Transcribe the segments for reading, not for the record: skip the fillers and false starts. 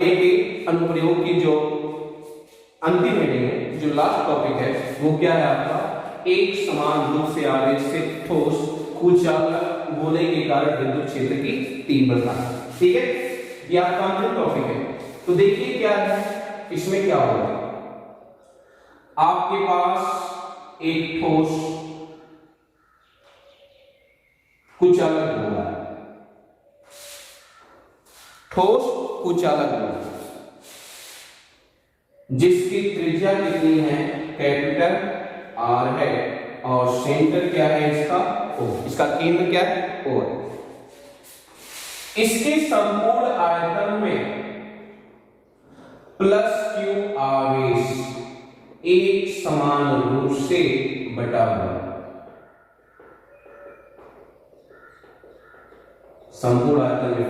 पढ़ने के अनुप्रयोग की जो अंतिम हेडिंग है, जो लास्ट टॉपिक है, वो क्या है आपका, एक समान रूप से आवेशित ठोस कुचालक गोले के कारण विद्युत क्षेत्र की तीव्रता। ठीक है, ये आपका अंतिम टॉपिक है। तो देखिए क्या है इसमें, क्या होगा, आपके पास एक ठोस कुचालक गोला है, ठोस कुचालक गोला जिसकी त्रिज्या कितनी है, कैपिटल आर है, और सेंटर क्या है इसका, ओ, इसका केंद्र क्या है, ओ। इसके संपूर्ण आयतन में प्लस क्यू आवेश एक समान रूप से बटा हुआ, संपूर्ण आयतन में।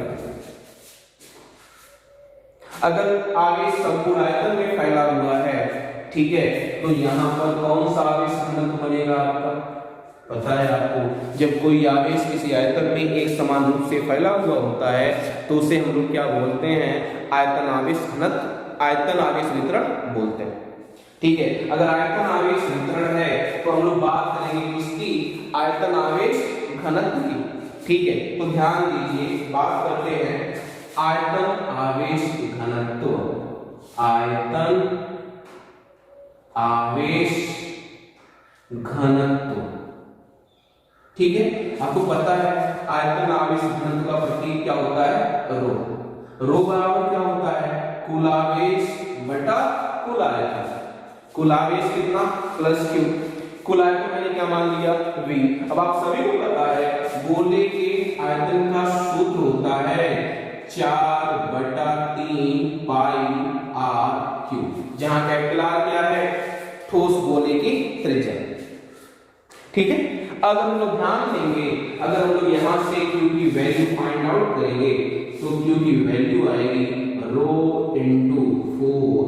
अगर आवेश संपूर्ण आयतन में फैला हुआ है, ठीक है, तो यहां पर कौन सा आवेश घनत्व बनेगा आपका, पता है आपको, जब कोई आवेश किसी आयतन में एक समान रूप से फैला हुआ होता है तो उसे हम लोग क्या बोलते हैं, आयतन आवेश घनत्व, आयतन आवेश वितरण बोलते हैं। ठीक है, अगर आयतन आवेश वितरण है तो हम लोग बात करेंगे किसकी, आयतन आवेश घनत्व की। ठीक है, तो ध्यान दीजिए, बात करते हैं आयतन आवेश घनत्व, आयतन आवेश घनत्व। ठीक है, आपको पता है आयतन आवेश घनत्व का प्रतीक क्या होता है, रो। रो बराबर क्या होता है, कुल आवेश बटा कुल आयतन। कुल आवेश कितना, प्लस क्यू, कुल आयतन मैंने क्या मान लिया, v। अब आप सभी को पता है गोले के आयतन का सूत्र होता है 4/3 पाई आर क्यू, जहां कैपिटल आर क्या है, ठोस गोले की त्रिज्या। ठीक है, अगर हम लोग ध्यान देंगे, अगर हम लोग यहां से क्यू की वैल्यू फाइंड आउट करेंगे तो क्यू की वैल्यू आएगी rho into 4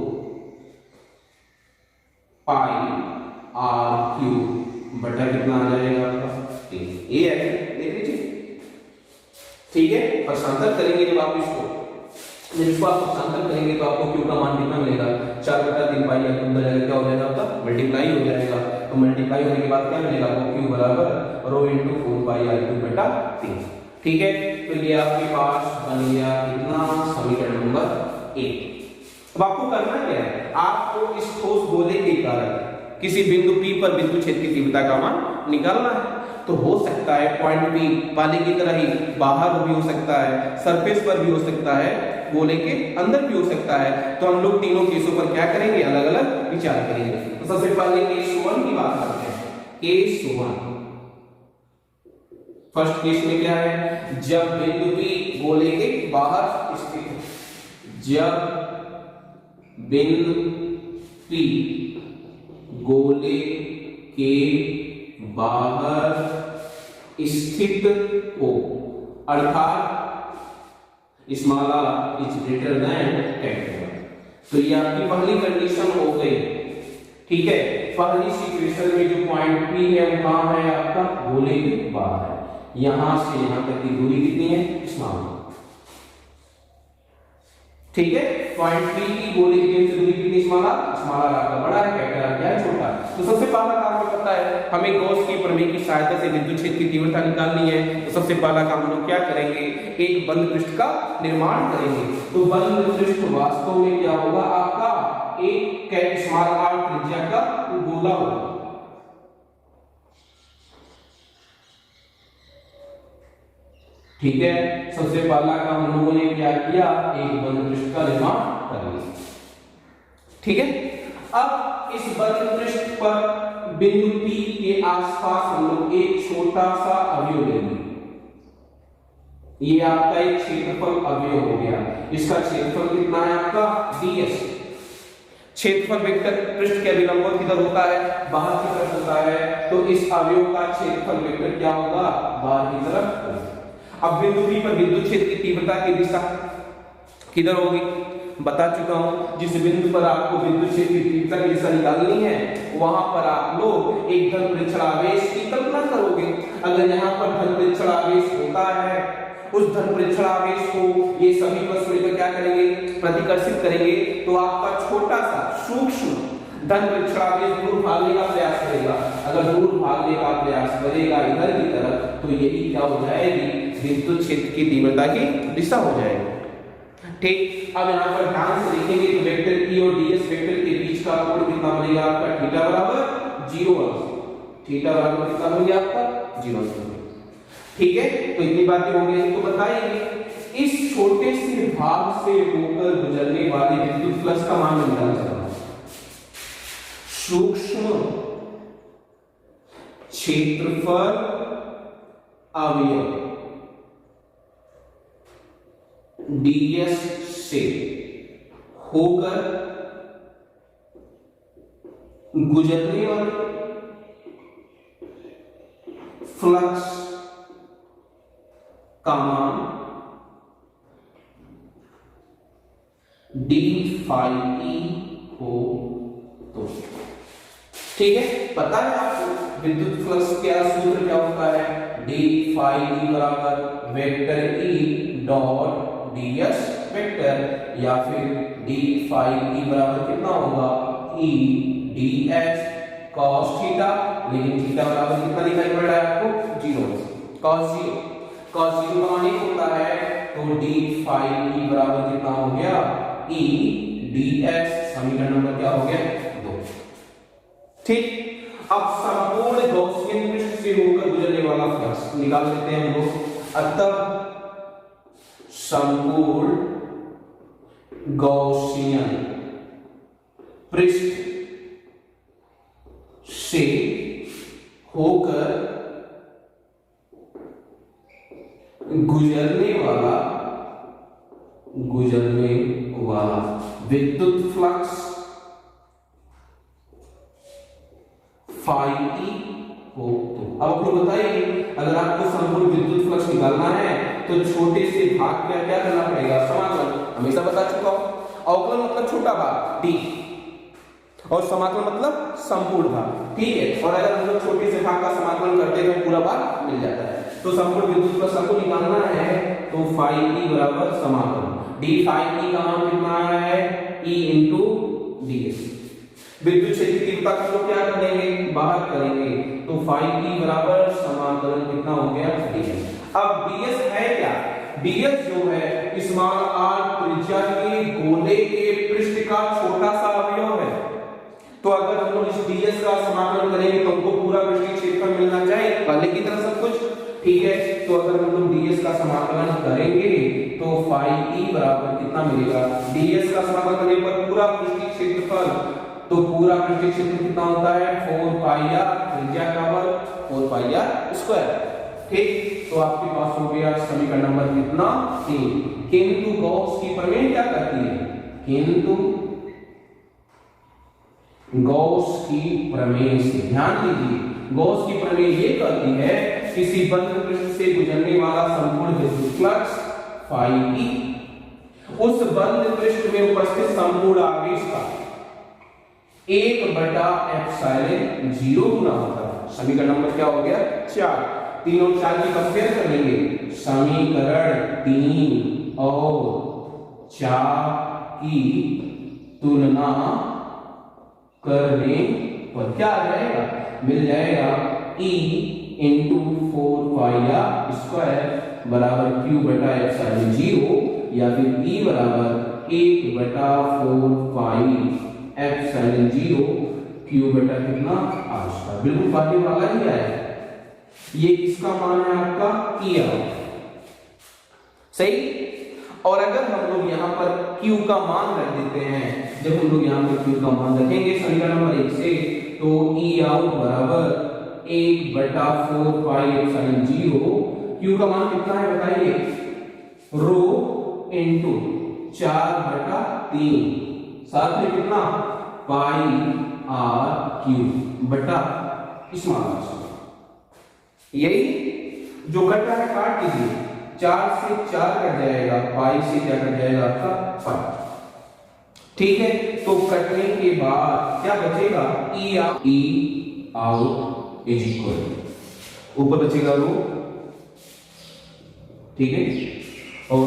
pi are Q बटा कितना आ जाएगा आपका, ये है, देख लीजिए। ठीक है, पक्षांतर करेंगे जब आप इसको आप पक्षांतर करेंगे तो आपको क्यू का मान कितना मिलेगा, 4/3 पाई आर क्यू बजाएगा, क्या हो जाएगा आपका, मल्टीप्लाई हो जाएगा। तो मल्टीप्लाई होने के बाद क्या मिलेगा आपको, क्यू बराबर rho into 4 pi are Q बटा 3। ठीक है, तो ये आपके पास बन गया कितना, समीकरण नंबर 1। अब आपको करना क्या है, आपको इस ठोस गोले के कारण किसी बिंदु P पर विद्युत क्षेत्र की तीव्रता का मान निकालना है। तो हो सकता है पॉइंट P पानी की तरह ही बाहर भी हो सकता है, सरफेस पर भी हो सकता है, गोले के अंदर भी हो सकता है। तो हम लोग तीनों केसों पर क्या करेंगे, अलग अलग विचार करेंगे। तो सबसे पहले केस 1 की बात करते हैं। केस 1, फर्स्ट केस में क्या है, जब बिंदु P गोले के बाहर स्थित है, जब बिंदु P गोले के बाहर स्थित हो, अर्थात small r is greater than capital. तो ये आपकी पहली कंडीशन हो गई। ठीक है, पहली सिचुएशन में जो पॉइंट P है वो कहां है आपका, गोले के बाहर है, यहां से यहां तक की दूरी कितनी है, स्मॉल। ठीक है, पॉइंट P की गोले की केंद्र से दूरी कितनी, स्मॉल r आपका बड़ा है, कैपिटल R क्या है, छोटा है। तो सबसे पहला काम हमें पता है, हमें गॉस की प्रमेय की सहायता से विद्युत क्षेत्र की तीव्रता निकालनी है। तो सबसे पहला काम हम लोग क्या करेंगे, एक बंद पृष्ठ का निर्माण करेंगे। तो बंद पृष्ठ वास्तव में क्या होगा आपका, एक स्मॉल r त्रिज्या का गोला होगा। ठीक है, सबसे पहला काम हम लोगों ने क्या किया, एक बंद पृष्ठ का निर्माण कर लिया। ठीक है, अब इस बंद पृष्ठ पर बिंदु P के आसपास हम लोग एक छोटा सा अवयव लेंगे। ये आपका एक क्षेत्रफल अवयव हो गया, इसका क्षेत्रफल कितना है आपका, ds। क्षेत्रफल वेक्टर पृष्ठ के अभिलंब किधर होता है, बाहर की तरफ होता है। तो इस अवयव का क्षेत्रफल वेक्टर क्या होगा, बाहर की तरफ होगा। अब बिंदु P पर विद्युत क्षेत्र की तीव्रता की दिशा किधर होगी, बता चुका हूं। जिस बिंदु पर आपको विद्युत क्षेत्र की तीव्रता की दिशा निकालनी है वहां पर आप लोग एक धन परीक्षण आवेश की कल्पना करोगे। अगर यहाँ पर धन परीक्षण आवेश होता है उस धन परीक्षण आवेश को ये सभी वस्तु लेकर क्या करेंगे, प्रतिकर्षित करेंगे, तो आपका छोटा सा सूक्ष्म धन परीक्षण आवेश दूर भागने का प्रयास करेगा। अगर दूर भागने का प्रयास करेगा इधर की तरफ, तो यही क्या हो जाएगी, विद्युत क्षेत्र की तीव्रता की दिशा हो जाएगी। ठीक, अब यहाँ पर ध्यान से देखेंगे तो वेक्टर E और ds वेक्टर के बीच का कोण कितना बनेगा आपका, थीटा बराबर 0 अंश। थीटा बराबर कितना बन गया आपका 0 अंश। ठीक है, तो इतनी बातें हो गई। तो बताइए इस छोटे से भाग से होकर गुजरने वाले विद्युत फ्लक्स का मान निकालना चाहता हूं। सूक्ष्म क्षेत्रफल अवयव ds से होकर गुजरने वाले फ्लक्स का मान d phi e हो तो ठीक है। पता है आपको विद्युत फ्लक्स का सूत्र क्या होता है, d phi e बराबर vector E dot ds vector, या फिर d phi e बराबर कितना होगा, E ds cos थीटा, लेकिन थीटा बराबर कितना दिखाई पड़ रहा है आपको 0, cos 0 का मान 1 होता है, तो d phi e बराबर कितना हो गया, E ds, समीकरण नंबर क्या हो गया 2। ठीक, अब संपूर्ण गॉसियन पृष्ठ से होकर गुजरने वाला फ्लक्स निकाल लेते हैं हम लोग। अतः संपूर्ण गॉसियन पृष्ठ से होकर गुजरने वाला विद्युत फ्लक्स फाई ई हो तो। अब आप लोग बताइए, अगर आपको संपूर्ण विद्युत फ्लक्स निकालना है तो छोटे से भाग का क्या करना पड़ेगा, समाकलन। हमेशा बता चुका हूं, अवकलन मतलब छोटा भाग d और समाकलन मतलब संपूर्ण भाग। ठीक है, और अगर हम लोग छोटे से भाग का समाकलन करते हैं तो पूरा भाग मिल जाता है। तो संपूर्ण विद्युत फ्लक्स आपको निकालना है, तो फाई ई बराबर समाकलन d फाई ई का मान कितना आया है, E into ds। विद्युत क्षेत्र की तीव्रता को लोग क्या कर देंगे, बाहर करेंगे, तो फाई ई बराबर समाकलन कितना हो गया ds। अब ds है क्या, ds जो है स्मॉल r त्रिज्या के गोले के पृष्ठ का छोटा सा अवयव है। तो अगर हम लोग इस ds का समाकलन करेंगे तो हमको पूरा पृष्ठीय क्षेत्रफल मिलना चाहिए, पहले की तरह सब कुछ। ठीक है, तो अगर हम लोग ds का समाकलन करेंगे तो फाई e बराबर कितना मिलेगा, ds का समाकलन करने पर पूरा पृष्ठीय क्षेत्रफल, तो पूरा पृष्ठीय क्षेत्रफल कितना होता है 4 पाई r, त्रिज्या का वर्ग 4 पाई r स्क्वायर। ठीक, तो आपके पास हो गया समीकरण नंबर कितना 3। किंतु गॉस की प्रमेय क्या कहती है, किंतु गॉस की प्रमेय से, ध्यान दीजिए, गॉस की प्रमेय ये कहती है किसी बंद पृष्ठ से गुजरने वाला संपूर्ण विद्युत फ्लक्स फाई ई उस बंद पृष्ठ में उपस्थित संपूर्ण आवेश का 1/एप्सिलॉन 0 गुना होता है। समीकरण नंबर क्या हो गया 4। 3 और 4 की कंपेयर कर लेंगे, समीकरण 3 और 4 की तुलना करने पर क्या आ जाएगा, मिल जाएगा E इंटू 4 पाई r स्क्वायर बराबर q बटा एप्सिलॉन 0, या फिर E बराबर 1/4 पाई एप्सिलॉन 0 q बटा कितना r स्क्वायर। बिल्कुल बाकी वाला ही आया, ये इसका मान है आपका E सही। और अगर हम लोग यहाँ पर q का मान रख देते हैं, जब हम लोग यहाँ पर q का मान रखेंगे समीकरण नंबर 1 से, तो E आउट बराबर 1/4 पाई एप्सिलॉन 0, q का मान कितना है बताइए, रो इंटू 4/3, साथ में कितना पाई r क्यूब बटा स्मॉल r। यही जो घटा है काट दीजिए, 4 से 4 कट जाएगा, पाई से क्या कट जाएगा आपका पाई। ठीक है, तो कटने के बाद क्या बचेगा, E आउट इज इक्वल, ऊपर बचेगा रो। ठीक है। और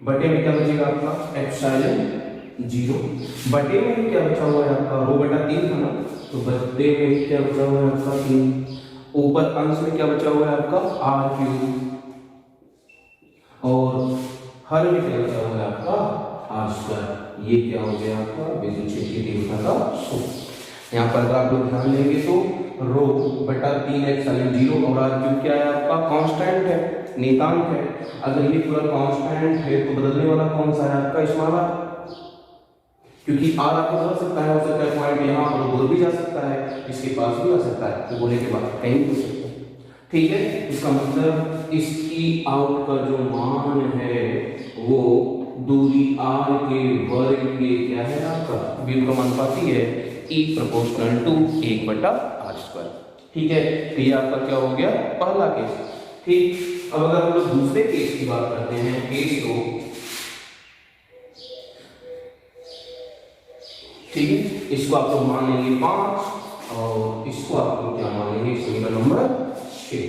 बटे में क्या बचेगा आपका एप्सिलॉन 0, बटे में क्या बचा हुआ है आपका रो बटा 3 था ना, तो बटे में क्या बचा हुआ है आपका 3, ऊपर अंश में क्या बचा हुआ है आपका आर क्यूब, और हर में क्या बचा हुआ है आपका आर स्क्वायर। ये क्या हो गया आपका विद्युत क्षेत्र की तीव्रता का सूत्र। यहाँ पर अगर आप लोग ध्यान लेंगे तो रो बटा 3 एप्सिलॉन 0 और आर क्यूब क्या है आपका कांस्टेंट है, नियतांक है। अगर ये पूरा कांस्टेंट है तो बदलने वाला कौन सा है आपका स्मॉल आर, क्योंकि आर आपको बदल सकता है, हो सकता है पॉइंट यहाँ पर बोल भी जा सकता है, इसके पास भी आ सकता है, तो बोलने के बाद कहीं भी हो सकता है। ठीक है, इसका मतलब इसकी आउट का जो मान है वो दूरी r के वर्ग के क्या है आपका व्युत्क्रमानुपाती है, E प्रोपोर्शनल टू 1/r²। ठीक है, तो ये आपका क्या हो गया पहला केस। ठीक, अब अगर हम लोग दूसरे केस की बात करते हैं, केस 2, ठीक है, इसको आप लोग मान लेंगे 5 और इसको आप लोग क्या मान लेंगे समीकरण नंबर 6।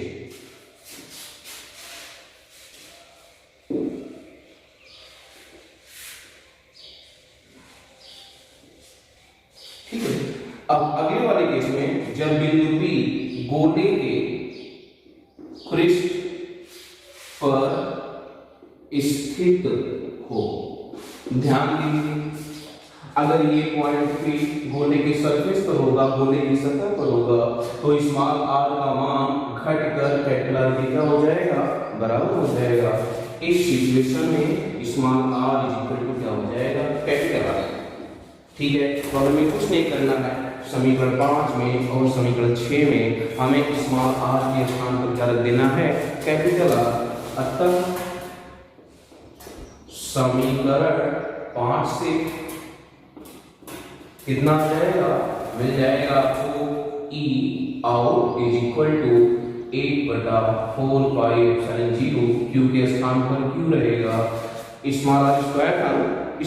ठीक है, अब अगले वाले केस में जब बिंदु P गोले के पृष्ठ पर स्थित हो, ध्यान दीजिए, अगर ये पॉइंट P गोले के सरफेस पर होगा, गोले की सतह पर होगा, तो स्मॉल r का मान घटकर कैपिटल R की क्या हो जाएगा बराबर हो जाएगा। इस सिचुएशन में स्मॉल r इक्वल टू क्या हो जाएगा कैपिटल R। ठीक है, तो हमें कुछ नहीं करना है, समीकरण 5 में और समीकरण 6 में हमें स्मॉल r के स्थान पर क्या रख देना है कैपिटल R। अतः समीकरण 5 से कितना आ जाएगा, मिल जाएगा आपको E out is equal to 8/4 pi epsilon 0, Q के स्थान पर Q रहेगा, स्मॉल r स्क्वायर था,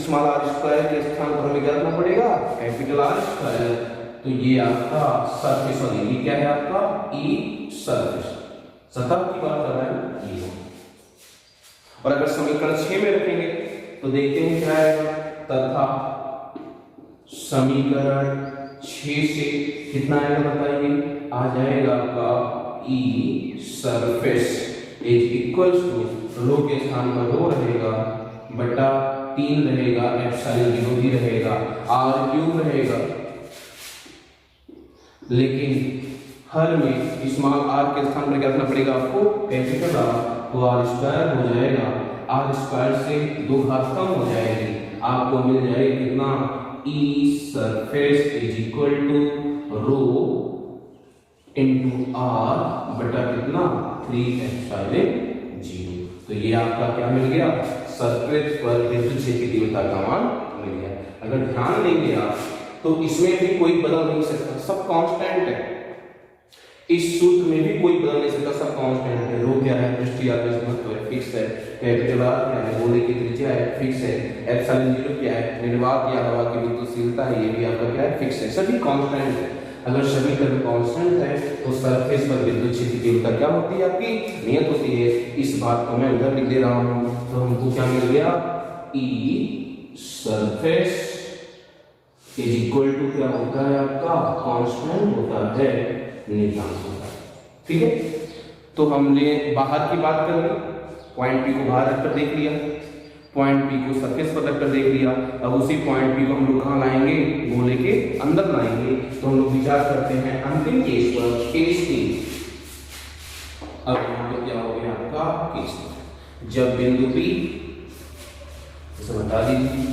स्मॉल r स्क्वायर के स्थान पर हमें क्या रखना पड़ेगा कैपिटल R स्क्वायर। तो ये आपका सरफेस वाली ये क्या है आपका E सरफेस, सतह की बात कर रहा है ये। और अगर समीकरण 6 में रखेंगे तो देखते हैं क्या आएगा, तथा समीकरण 6 से कितना आएगा बताइए, आ जाएगा आपका E surface is equals to rho के स्थान पर रो रहेगा बटा 3 रहेगा, एप्सिलॉन 0 भी रहेगा, r क्यूब रहेगा, लेकिन हर में स्मॉल r के स्थान पर क्या रखना पड़ेगा आपको कैपिटल R, तो r स्क्वायर हो जाएगा, r स्क्वायर से 2 घात कम हो जाएगी, आपको मिल जाएगा कितना E surface is equal to rho into r बटा कितना 3 एप्सिलॉन 0। तो ये आपका क्या मिल गया सरफेस पर विद्युत क्षेत्र की तीव्रता का मान मिल गया। अगर ध्यान देंगे आप तो इसमें भी कोई बदल नहीं सकता, सब कांस्टेंट है, इस सूत्र में भी कोई बदल नहीं सकता, सब कांस्टेंट है। रो क्या है पृष्ठीय आवेश घनत्व है फिक्स है, कैपिटल R क्या है गोले की त्रिज्या है फिक्स है, एप्सिलॉन 0 क्या है निर्वात या हवा की विद्युतशीलता है, ये भी आपका क्या है फिक्स है, सभी कांस्टेंट है। अगर सभी तरह कांस्टेंट है तो सरफेस पर विद्युत क्षेत्र की तीव्रता क्या होती है आपकी नियत होती है। इस बात को मैं उधर लिख दे रहा हूं, तो हमको क्या मिल गया E surface is equal to क्या होता है आपका कांस्टेंट होता है नियतांक होता है। ठीक है, तो हमने बाहर की बात कर ली, पॉइंट P को बाहर रखकर देख लिया, पॉइंट P को सरफेस पर रखकर देख लिया। अब उसी पॉइंट P को हम लोग कहाँ लाएंगे गोले के अंदर लाएंगे, तो हम लोग विचार करते हैं अंतिम केस पर, केस 3। अब यहाँ पे क्या हो गया आपका केस 3, जब बिंदु P इसे बता दीजिए,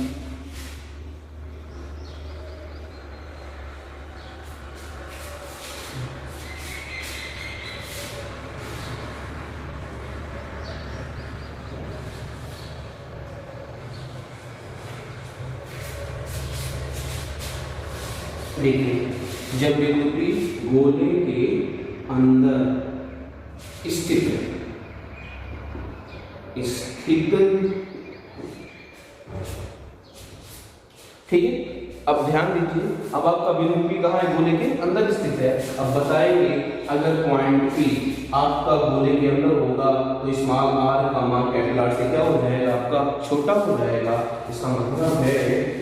देखिए जब बिंदु P गोले के अंदर स्थित है, ठीक है, अब ध्यान दीजिए, अब आपका बिंदु P कहाँ है, गोले के अंदर स्थित है। अब बताएंगे अगर पॉइंट P आपका गोले के अंदर होगा तो स्मॉल r का मान कैपिटल R से क्या हो जाएगा, आपका छोटा हो जाएगा। इसका मतलब है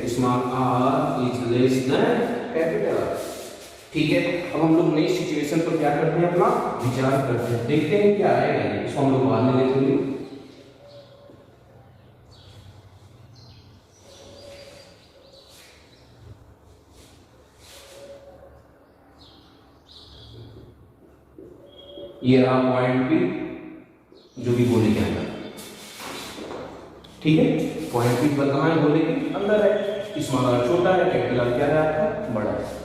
small r is less than capital R। ठीक है, अब हम लोग नई सिचुएशन पर क्या करते हैं, अपना विचार करते हैं, देखते हैं क्या आएगा। इसको हम लोग बाद में देखेंगे। ये रहा पॉइंट P जो भी गोले के अंदर, ठीक है। पॉइंट P पर कहाँ है, गोले के अंदर है। स्मॉल r छोटा है, कैपिटल R क्या है आपका, बड़ा है।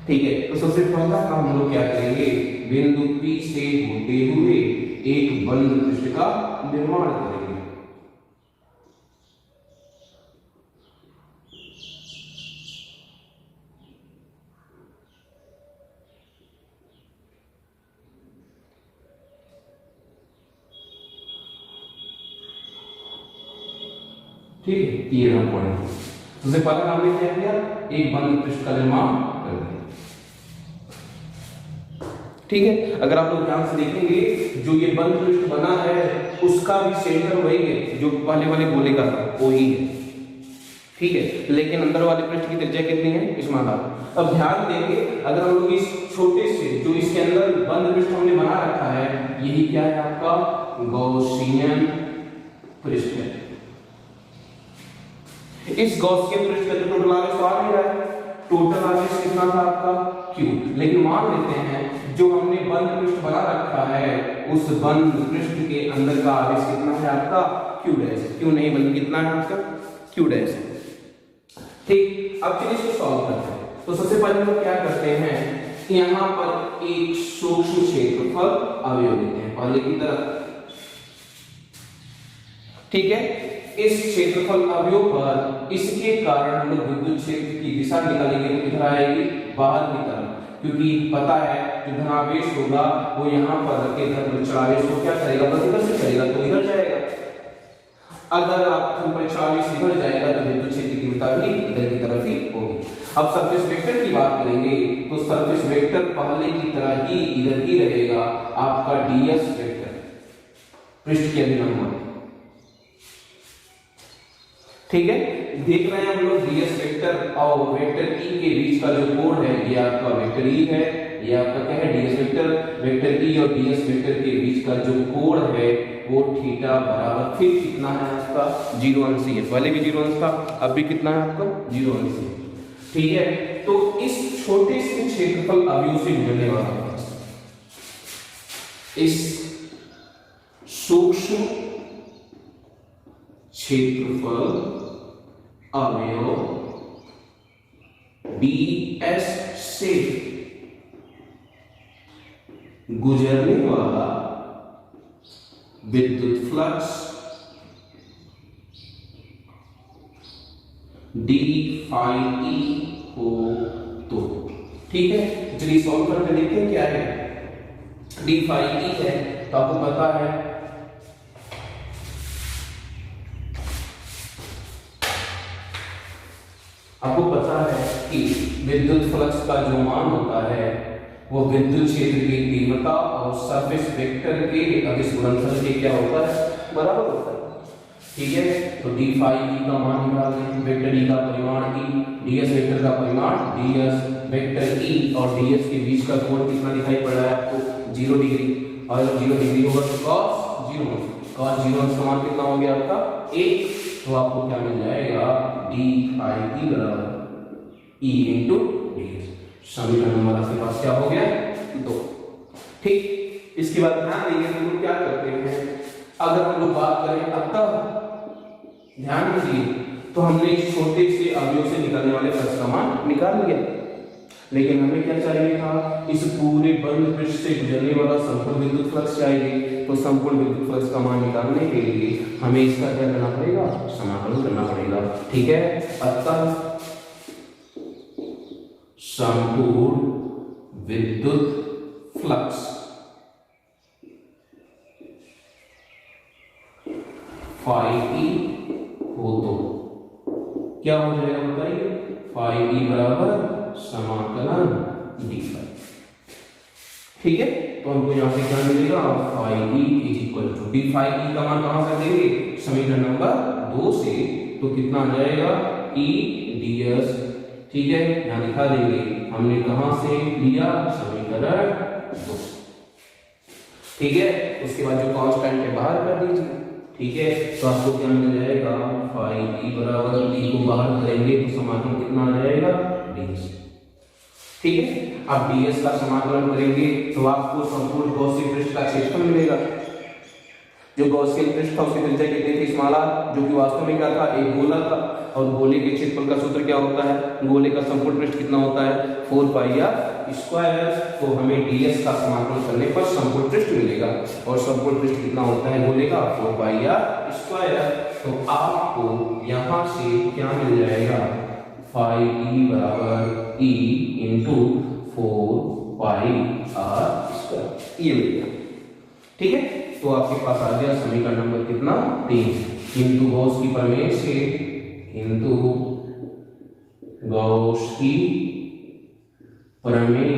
ठीक है, तो सबसे पहला काम हम लोग क्या करेंगे, बिंदु P से होते हुए एक बंद पृष्ठ का निर्माण करेंगे। ठीक है, ये रहा पॉइंट। सबसे पहला हमने क्या किया, एक बंद पृष्ठ का निर्माण कर दिया। ठीक है, अगर आप लोग ध्यान से देखेंगे जो ये बंद पृष्ठ बना है उसका भी सेंटर वही है जो पहले वाले गोले का था, वही है। ठीक है, लेकिन अंदर वाले पृष्ठ की त्रिज्या कितनी है, स्मॉल r। अब ध्यान देंगे अगर हम लोग इस छोटे से जो इसके अंदर बंद पृष्ठ हमने बना रखा है, यही क्या है आपका गॉसियन पृष्ठ है। इस गॉसियन पृष्ठ का जो टोटल आवेश आ रहा है, टोटल आवेश कितना था आपका q। लेकिन मान लेते हैं जो हमने बंद पृष्ठ बना रखा है उस बंद पृष्ठ के अंदर का आवेश कितना है आपका q डैश, q नहीं बल्कि कितना है आपका q डैश। ठीक, अब चलिए इसको सॉल्व करते हैं। तो सबसे पहले हम क्या करते हैं, यहां पर एक सूक्ष्म क्षेत्रफल अवयव लेते हैं पहले की तरफ। ठीक है, इस क्षेत्रफल अवयव पर इसके कारण हम लोग विद्युत क्षेत्र की दिशा निकालेंगे तो किधर आएगी, बाहर की तरफ, क्योंकि पता है जो धनावेश होगा वो यहाँ पर रख के इधर चलावेश को क्या करेगा, बस इधर से करेगा तो इधर जाएगा। अगर आप पर चार्ज इधर जाएगा तो विद्युत क्षेत्र की दिशा भी इधर की तरफ ही होगी। अब सरफेस वेक्टर की बात करेंगे तो सरफेस वेक्टर पहले की तरह ही इधर ही रहेगा, आपका ds वेक्टर पृष्ठ के अभिलंब। ठीक है, देख रहे हैं हम लोग ds वेक्टर और वेक्टर e के बीच का जो कोण है ये आपका वेक्टर e है, ये आपका क्या है ds वेक्टर। वेक्टर e और ds वेक्टर के बीच का जो कोण है वो थीटा बराबर फिर कितना है आपका 0 अंश है। पहले भी 0 अंश था, अब भी कितना है आपका 0 अंश है। ठीक है, तो इस छोटे से क्षेत्रफल अवयव से गुजरने वाला इस सूक्ष्म क्षेत्रफल अवयव ds से गुजरने वाला विद्युत फ्लक्स d phi e हो तो। ठीक है, चलिए सॉल्व करके देखते हैं क्या है। d phi e है तो आपको पता है कि विद्युत फ्लक्स का जो मान होता है वो विद्युत क्षेत्र की तीव्रता और सरफेस वेक्टर के अदिश गुणनफल के क्या होता है, बराबर होता है। ठीक है, तो d phi e का मान निकाल दें, वेक्टर e का परिमाण e, ds वेक्टर का परिमाण ds, वेक्टर e और ds के बीच का कोण कितना दिखाई पड़ रहा है आपको 0 डिग्री, और जब 0 डिग्री होगा तो cos 0 का मान कितना हो गया आपका 1, तो आपको क्या मिल जाएगा d phi e बराबर e into ds। समीकरण नंबर आपके पास क्या हो गया 2। ठीक, इसके बाद ध्यान देंगे हम लोग क्या करते हैं, अगर हम लोग बात करें अतः ध्यान दीजिए तो हमने इस छोटे से अवयव से निकलने वाले फ्लक्स का मान निकाल लिया, लेकिन हमें क्या चाहिए था, इस पूरे बंद पृष्ठ से गुजरने वाला संपूर्ण विद्युत फ्लक्स चाहिए। तो संपूर्ण विद्युत फ्लक्स का मान निकालने के लिए हमें इसका क्या करना पड़ेगा, समाकलन करना पड़ेगा। ठीक है, अतः संपूर्ण विद्युत फ्लक्स phi e हो तो क्या हो जाएगा बताइए, फाई ई बराबर समाकलन डी फाई। ठीक है, तो हमको यहाँ पे क्या मिलेगा, phi E is equal to D phi. E का मान कहाँ से देंगे, समीकरण नंबर 2 से, तो कितना आ जाएगा ई डी एस। ठीक है, यहाँ दिखा देंगे हमने कहाँ से लिया, समीकरण 2। ठीक है, उसके बाद जो कांस्टेंट है बाहर कर दीजिए। ठीक है, तो आपको क्या मिल जाएगा, फाई ई बराबर, ई को बाहर करेंगे तो समाकलन कितना आ जाएगा, डी। ठीक है, अब ds का समाकलन करेंगे तो आपको संपूर्ण गॉसियन पृष्ठ का क्षेत्रफल मिलेगा। जो गॉसियन पृष्ठ था उसकी त्रिज्या कितनी थी, स्मॉल r, जो कि वास्तव में क्या था, एक गोला था। और गोले के क्षेत्रफल का सूत्र क्या होता है, गोले का संपूर्ण पृष्ठ कितना होता है, 4 पाई r स्क्वायर। तो हमें ds का समाकलन करने पर संपूर्ण पृष्ठ मिलेगा, और संपूर्ण पृष्ठ कितना होता है गोले का, 4 पाई r स्क्वायर। तो आपको यहां से क्या मिल जाएगा, फाई ई बराबर E into 4 pi r square, ये मिल गया। ठीक है, तो आपके पास आ गया समीकरण नंबर कितना, 3। किंतु गॉस की प्रमेय से, किंतु गॉस की प्रमेय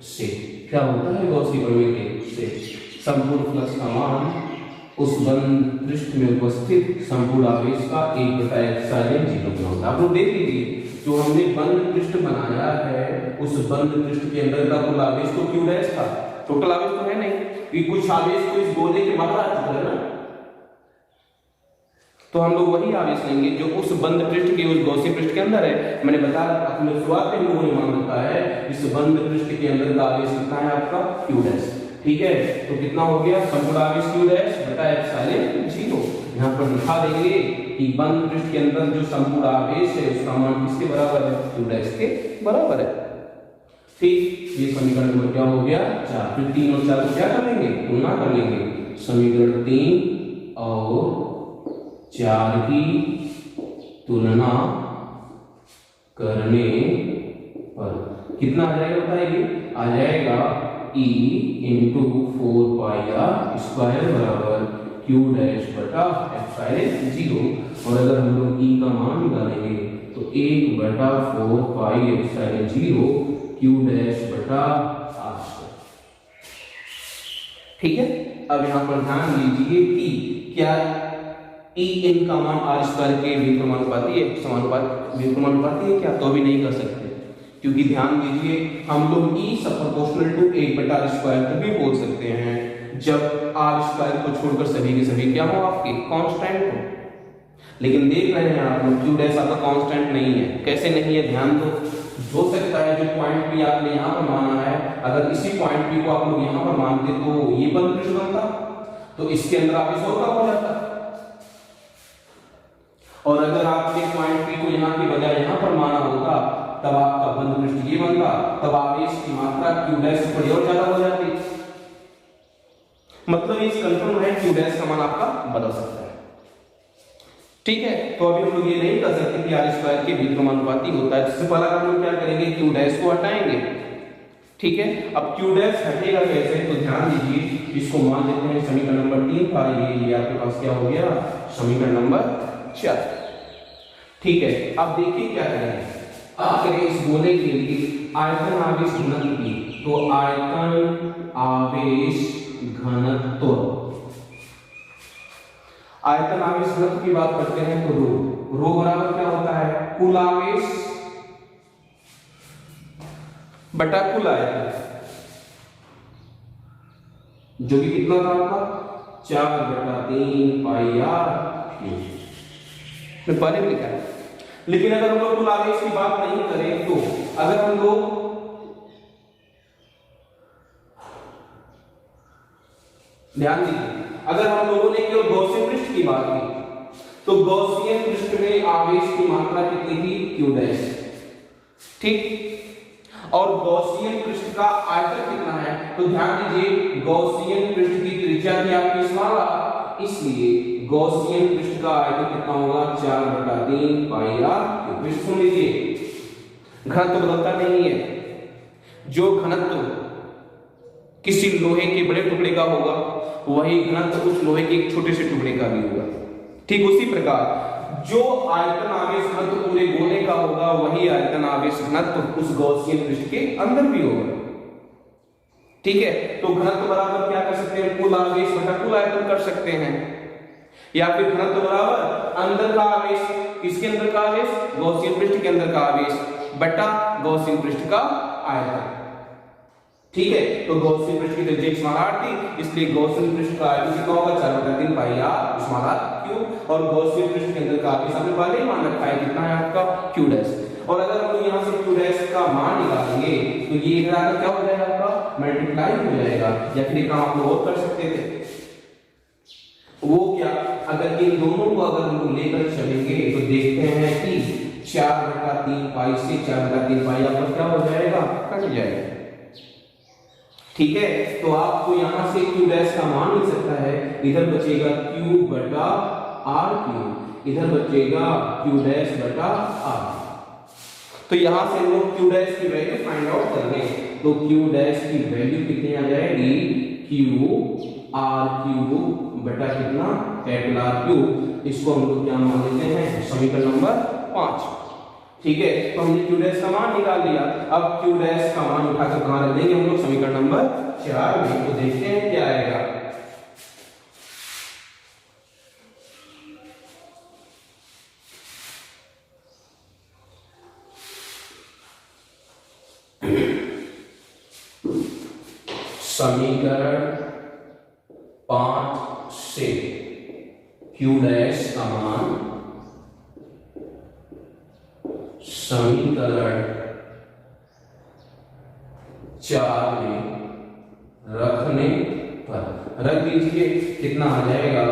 से क्या होता है, गॉस की प्रमेय से संपूर्ण फ्लक्स का मान उस बंद पृष्ठ में उपस्थित संपूर्ण आवेश का 1/ε0 गुना होता है। आप लोग देख लीजिए, जो हमने बंद पृष्ठ बनाया है उस बंद पृष्ठ के अंदर का कुल आवेश तो q डैश था, टोटल आवेश तो है नहीं, कि कुछ आवेश तो इस गोले के बाहर आ चुका है ना। तो हम लोग वही आवेश लेंगे जो उस बंद पृष्ठ के, उस गॉसियन पृष्ठ के अंदर है। मैंने बताया अपने शुरुआत में लोगों ने मान रखा है इस बंद पृष्ठ के अंदर का आवेश कितना है आपका, q डैश। ठीक है, तो कितना हो गया, संपूर्ण आवेश q डैश बटा ε0। यहाँ पर दिखा देंगे कि बंद पृष्ठ के अंदर जो संपूर्ण आवेश है उसका मान किसके बराबर है, q डैश के बराबर है। ठीक, ये समीकरण नंबर क्या हो गया, 4। फिर 3 और 4 को क्या कर लेंगे, तुलना कर लेंगे। समीकरण 3 और 4 की तुलना करने पर कितना आ जाएगा बताइए, आ जाएगा E into 4 pi r square बराबर q डैश बटा ε0। और अगर हम लोग E का मान निकालेंगे तो 1/4 पाई ε0 q डैश बटा r स्क्वायर। ठीक है, अब यहाँ पर ध्यान दीजिए कि क्या E n का मान r स्क्वायर के व्युत्क्रमानुपाती है, व्युत्क्रमानुपाती है क्या, तो भी नहीं कर सकते, क्योंकि ध्यान दीजिए हम लोग E सब प्रोपोर्शनल टू 1/r स्क्वायर तक भी बोल सकते हैं जब r स्क्वायर को छोड़कर सभी के सभी क्या हो, आपके कांस्टेंट हो। लेकिन देख रहे हैं आप लोग q डैश आपका कांस्टेंट नहीं है। कैसे नहीं है, ध्यान दो। हो सकता है जो पॉइंट P आपने यहाँ पर माना है, अगर इसी पॉइंट P को आप लोग यहाँ पर मानते तो ये बंद पृष्ठ बनता, तो इसके अंदर आवेश और कम हो जाता। और अगर आपने पॉइंट P को यहाँ के बजाय यहाँ पर माना होता तब आपका बंद पृष्ठ ये बनता, तब आवेश की मात्रा q डैश से थोड़ी और ज्यादा हो जाती। मतलब इस कंफर्म है q डैश का मान आपका बदल सकता है। ठीक है, तो अभी हम लोग ये नहीं कर सकते कि r स्क्वायर के व्युत्क्रमानुपाती होता है। इससे पहले हम लोग क्या करेंगे, q डैश को हटाएंगे। ठीक है, अब q डैश हटेगा कैसे, तो ध्यान दीजिए, इसको मान लेते हैं समीकरण नंबर 3 का, ये आपके पास क्या हो गया, समीकरण नंबर 4। ठीक है, अब देखिए क्या करेंगे, अब करें इस गोले के लिए आयतन आवेश घनत्व की, तो आयतन आवेश घनत्व, आयतन आवेश घनत्व की बात करते हैं तो रो बराबर क्या होता है, कुल आवेश बटा कुल आयतन, जो कि कितना था आपका 4/3 पाई आर क्यूब, पहले भी लिखा है। लेकिन अगर हम लोग कुल आवेश की बात नहीं करें तो अगर हम लोग ध्यान दीजिए, अगर हम लोगों ने केवल गॉसियन पृष्ठ की बात की तो गॉसियन पृष्ठ में आवेश की मात्रा कितनी थी, q डैश। ठीक, और गॉसियन पृष्ठ का आयतन कितना है, तो ध्यान दीजिए गॉसियन पृष्ठ की त्रिज्या थी आपकी स्मॉल r, इसलिए गॉसियन पृष्ठ का आयतन कितना होगा, 4/3 पाई आर क्यूब। सुन लीजिए, घनत्व बदलता नहीं है। जो घनत्व किसी लोहे के बड़े टुकड़े का होगा वही घनत्व उस लोहे के एक छोटे से टुकड़े का भी होगा। ठीक उसी प्रकार जो आयतन आवेश घनत्व पूरे गोले का होगा वही आयतन आवेश घनत्व उस गॉसियन पृष्ठ के अंदर भी होगा। ठीक है, तो घनत्व बराबर क्या कर सकते हैं, कुल आवेश बटा कुल आयतन कर सकते हैं, या फिर घनत्व बराबर अंदर का आवेश, किसके अंदर का आवेश, गॉसियन पृष्ठ के अंदर का आवेश बटा गॉसियन पृष्ठ का आयतन। ठीक है, तो गॉसियन पृष्ठ की त्रिज्या r थी, इसलिए गॉसियन पृष्ठ का आयतन कितना होगा 4/3 पाई r क्यूब, और गॉसियन पृष्ठ के अंदर का आवेश हमने पहले ही मान रखा है, कितना है आपका q डैश। और अगर हम यहां से q डैश का मान निकालेंगे तो ये इधर आकर क्या हो जाएगा आपका मल्टीप्लाई हो जाएगा, या फिर एक काम आप लोग और कर सकते थे, वो क्या, अगर इन दोनों को अगर हम लेकर चलेंगे तो देखते हैं कि 4/3 पाई से 4/3 पाई आपका क्या हो जाएगा, कट जाएगा। ठीक है, तो आपको यहां से q डैश का मान मिल सकता है, इधर बचेगा q बटा r क्यूब, इधर बचेगा q डैश बटा r। तो यहां से हम लोग q डैश की वैल्यू फाइंड आउट कर लें, तो q डैश की वैल्यू कितनी आ जाएगी, q r क्यूब बटा कितना कैपिटल R क्यूब, इसको हम लोग क्या मान लेते हैं समीकरण नंबर 5। ठीक है, तो हमने q डैश का मान निकाल लिया, अब q डैश का मान उठाकर कहां रख देंगे हम लोग समीकरण नंबर 4 में, तो देखते हैं क्या आएगा। समीकरण 5 से q डैश का मान समीकरण 4 में रखने पर रख दीजिए, कितना आ जाएगा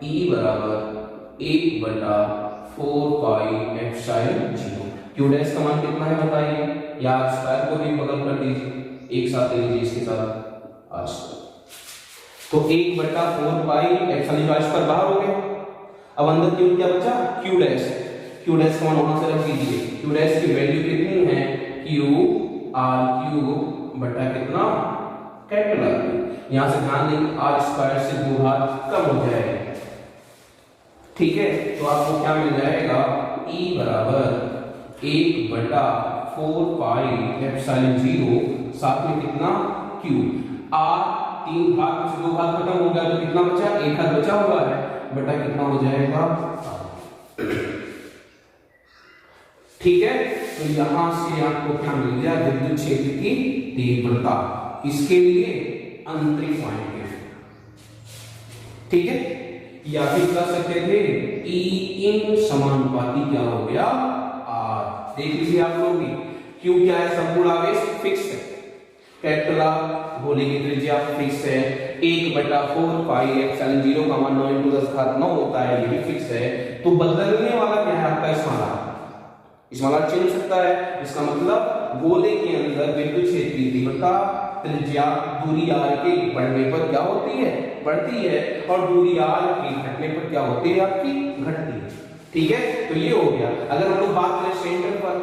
E बराबर 1/4 पाई एप्सिलॉन 0। q डैश का मान कितना है बताइए, या स्क्वायर को भी बगल कर दीजिए, एक साथ ले लीजिए इसके साथ आज, तो 1/4 पाई एप्सिलॉन 0 पर बाहर हो गया। अब अंदर क्यों क्या बचा, q डैश, q डैश का मान वहां से रख दीजिए, q डैश की वैल्यू कितनी है, q r क्यूब बटा कितना कैपिटल R। यहां से ध्यान दें r स्क्वायर से 2 घात कम हो जाएगा। ठीक है, तो आपको क्या मिल जाएगा, E बराबर 1/4 पाई एप्सिलॉन 0 साथ में कितना q, r 3 घात में से 2 घात खत्म हो गया तो कितना बचा, 1 घात बचा हुआ है बटा कितना हो जाएगा। ठीक है, तो यहां से आपको क्या मिल गया, विद्युत क्षेत्र की तीव्रता, इसके लिए आंतरिक पॉइंट है। ठीक है, या फिर कह सकते थे E इन समानुपाती क्या हो गया R। देख लीजिए आप लोग भी, Q क्या है, संपूर्ण आवेश फिक्स है, कैपिटल R गोले की त्रिज्या फिक्स है, 1/4 पाई एप्सिलॉन 0 का मान 9 × 10⁹ होता है, ये भी फिक्स है। तो बदलने वाला क्या है आपका स्मॉल r चेंज हो सकता है, इसका मतलब गोले के अंदर विद्युत क्षेत्र की तीव्रता त्रिज्या दूरी r के बढ़ने पर क्या होती है, बढ़ती है, और दूरी r के घटने पर क्या होती है आपकी, घटती है। ठीक है, तो ये हो गया। अगर हम लोग बात करें सेंटर पर,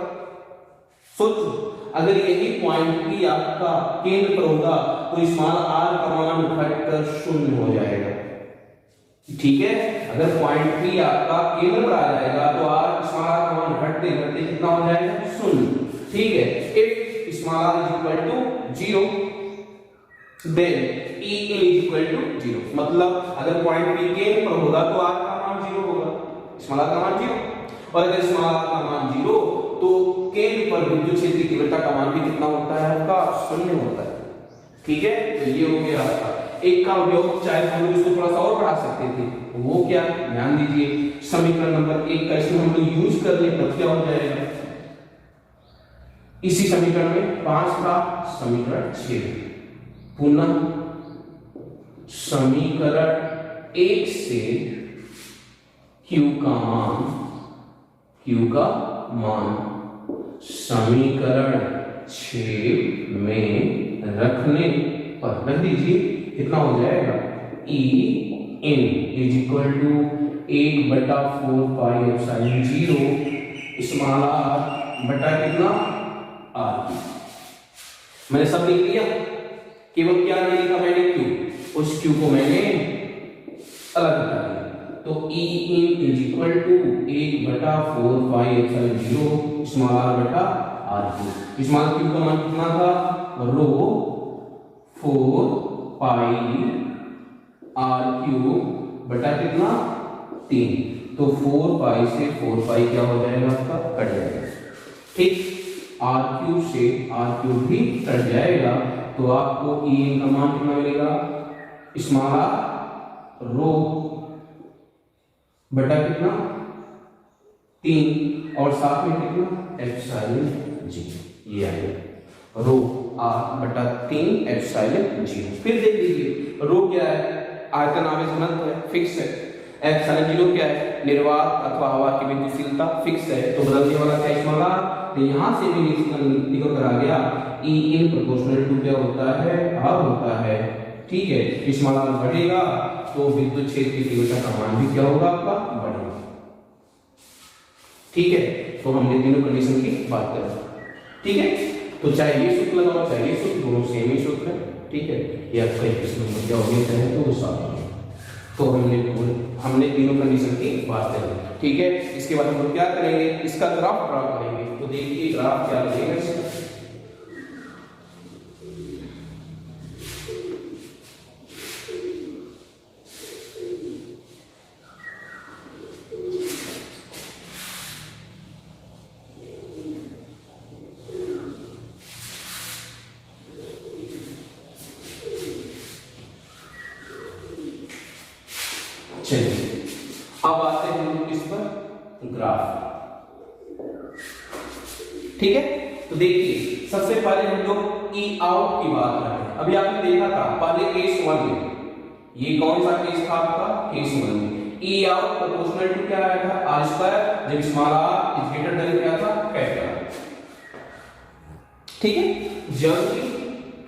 सोचो अगर यही पॉइंट भी आपका केंद्र पर होगा तो स्मॉल r का मान घटकर 0 हो जाएगा। ठीक है, अगर पॉइंट भी आपका केंद्र पर आ जाएगा तो r स्मॉल r का मान घटते घटते कितना हो जाएगा, 0। ठीक है, if small r is equal to 0 then E in is equal to 0, मतलब अगर पॉइंट P केंद्र पर होगा तो r का मान 0 होगा, स्मॉल r का मान 0, और अगर स्मॉल r का मान 0 तो केंद्र पर विद्युत क्षेत्र की तीव्रता का मान भी कितना होता है आपका, 0 होता है। ठीक है, तो ये हो गया आपका। एक का उपयोग चाहे हम लोग इसको थोड़ा सा और बढ़ा सकते थे, वो क्या, ध्यान दीजिए समीकरण नंबर 1 का इसमें हम लोग यूज कर ले तब क्या हो जाएगा, इसी समीकरण में 5 का समीकरण 6, पुनः समीकरण 1 से q का मान समीकरण 6 में रखने पर रख दीजिए, कितना हो जाएगा, E in is equal to 1/4 pi epsilon 0 small r बटा कितना r। मैंने सब लिख लिया, केवल क्या नहीं लिखा मैंने, q, उस q को मैंने अलग कर दिया। तो E in is equal to 1/4 pi epsilon 0 small r बटा r क्यूब। स्मॉल क्यूब का मान कितना था, रो 4 पाई r क्यूब बटा कितना 3, तो 4 पाई से 4 पाई क्या हो जाएगा आपका, कट जाएगा। ठीक, r क्यूब से r क्यूब भी कट जाएगा, तो आपको ई इन का मान कितना मिलेगा, स्मॉल r रो बटा कितना 3 और साथ में कितना एप्सिलॉन जी, ये आएगा रो r बटा 3 एप्सिलॉन जी। फिर देख लीजिए रो क्या है, आयतन आवेश घनत्व है, फिक्स है। एप्सिलॉन 0 क्या है, निर्वात अथवा हवा की विद्युतशीलता, फिक्स है। तो बदलने वाला क्या स्मॉल r, तो यहां से भी निकल कर आ गया ई इन प्रोपोर्शनल टू क्या होता है, r होता है। ठीक है, स्मॉल r बढ़ेगा तो विद्युत क्षेत्र की तीव्रता का मान भी क्या होगा आपका, बढ़ेगा। ठीक है, तो हमने तीनों कंडीशन की बात कर। ठीक है, तो चाहे ये सूत्र लगाओ चाहे ये सूत्र, दोनों सेम ही सूत्र है। ठीक है, ये आपका इक्वेशन क्या हो गया चाहे तो वो साफ हो गया। तो हमने तीनों कंडीशन की बात करी। ठीक है, इसके बाद हम लोग क्या करेंगे, इसका ग्राफ ड्रा करेंगे। तो देखिए ग्राफ क्या लगेगा इसका, चलिए अब आते हैं हम इस पर ग्राफ। ठीक है, तो देखिए सबसे पहले हम लोग ई आउट की बात कर रहे हैं। अभी आपने देखा था पहले केस 1 में, ये कौन सा केस था आपका, केस 1 में ई आउट प्रोपोर्शनल टू क्या आया था, r स्क्वायर, जब small r is greater than क्या था, कैपिटल। ठीक है, जबकि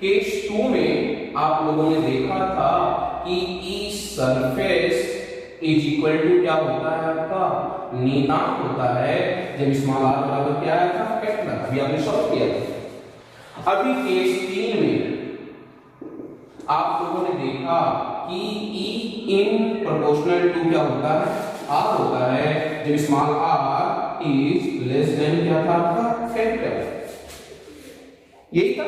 केस 2 में आप लोगों ने देखा था कि ई सरफेस इज इक्वल टू क्या होता है आपका, नियतांक होता है, जब स्मॉल r बराबर क्या आया था, कैपिटल। अभी आपने सॉल्व किया था। अभी केस 3 में आप लोगों ने देखा कि ई इन प्रोपोर्शनल टू क्या होता है, r होता है, जब small r is less than क्या था आपका, कैपिटल। यही था।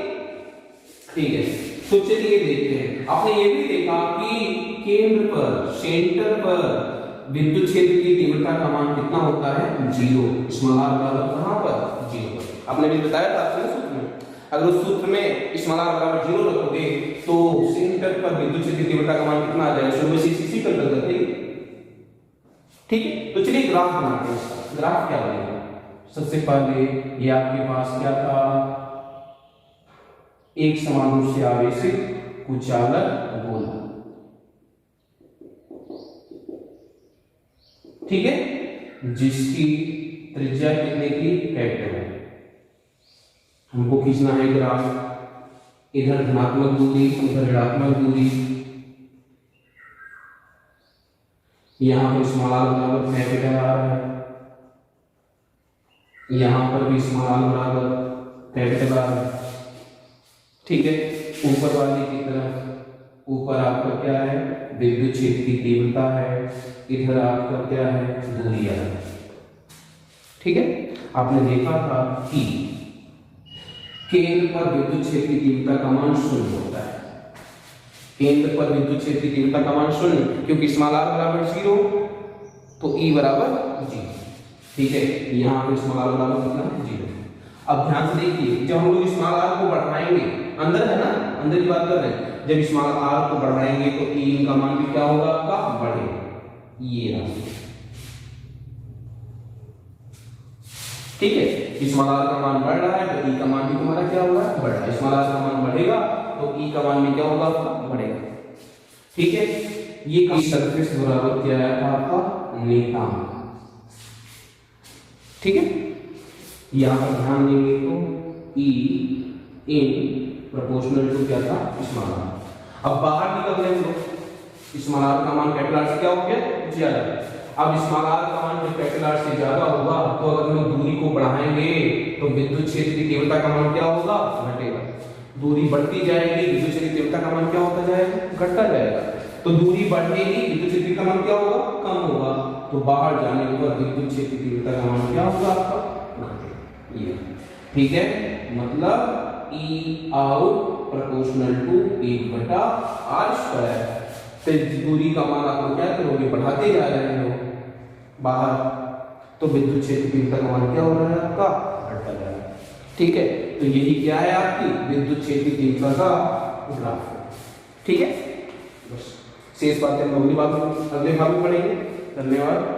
ठीक है, तो चलिए देखते हैं। आपने ये भी देखा कि केंद्र पर, सेंटर पर विद्युत क्षेत्र की तीव्रता का मान कितना होता है, 0। स्मॉल r बराबर कहां पर, 0 पर। आपने भी बताया था आपने सूत्र में, अगर उस सूत्र में स्मॉल r बराबर 0 रखोगे तो सेंटर पर विद्युत क्षेत्र की तीव्रता का मान कितना आ जाएगा, शुरू से इसी पर कर देते। ठीक है, तो चलिए ग्राफ बनाते हैं। इसका ग्राफ क्या बनेगा, सबसे पहले ये आपके पास क्या था, एक समान रूप से आवेशित कुचालक गोला। ठीक है, जिसकी त्रिज्या कितने की, कैपिटल है। हमको खींचना है ग्राफ, इधर धनात्मक दूरी इधर ऋणात्मक दूरी, यहां पर स्मॉल r बराबर कैपिटल r है, यहां पर भी स्मॉल r बराबर कैपिटल r है। ठीक है, ऊपर वाली की तरफ, ऊपर आपका क्या है, विद्युत क्षेत्र की तीव्रता है, इधर आपका क्या है, दूरी है। ठीक है, आपने देखा था कि केंद्र पर विद्युत क्षेत्र की तीव्रता का मान 0 होता है। केंद्र पर विद्युत क्षेत्र की तीव्रता का मान 0, क्योंकि स्मॉल r बराबर 0 तो E बराबर 0। ठीक है, यहाँ पर स्मॉल r बराबर कितना, 0। अब ध्यान से देखिए, जब हम लोग स्मॉल r को बढ़ाएंगे, अंदर है ना, अंदर की बात कर रहे हैं, जब स्मॉल r को बढ़ाएंगे तो E का मान भी क्या होगा आपका, बढ़ेगा। ये राशि, ठीक है, स्मॉल r का मान बढ़ रहा है तो E का मान भी तुम्हारा क्या होगा, बढ़ रहा है। स्मॉल r का मान बढ़ेगा तो E का मान भी क्या होगा आपका, बढ़ेगा। ठीक है, ये सरफेस बराबर क्या है आपका, नियतांक। ठीक है, यहां पर ध्यान देंगे तो E इन प्रोपोर्शनल टू क्या था, स्मॉल r। अब बाहर निकल रहे हैं लोग, स्मॉल r का मान कैपिटल R से क्या हो गया, ज्यादा। अब स्मॉल r का मान जब कैपिटल R से ज्यादा होगा तो अगर हम दूरी को बढ़ाएंगे तो विद्युत क्षेत्र की तीव्रता का मान क्या होगा, घटेगा। दूरी बढ़ती जाएगी, विद्युत क्षेत्र की तीव्रता का मान क्या होता जाएगा, घटता जाएगा। तो दूरी बढ़ेगी, विद्युत क्षेत्र का मान क्या होगा, कम होगा, तो बाहर जाने पर विद्युत क्षेत्र तीव्रता का मान क्या होगा आपका, ये ठीक है। मतलब E out proportional to 1/r²। फिर दूरी का मान आपको क्या करोगे, बढ़ाते जा रहे हो बाहर, तो विद्युत क्षेत्र तीव्रता का मान क्या हो रहा है आपका, बढ़ता जा रहा है। ठीक है, तो यही क्या है आपकी विद्युत क्षेत्र तीव्रता का ग्राफ है। ठीक है, बस शेष बातें हम अगले भाग में पढ़ेंगे। धन्यवाद।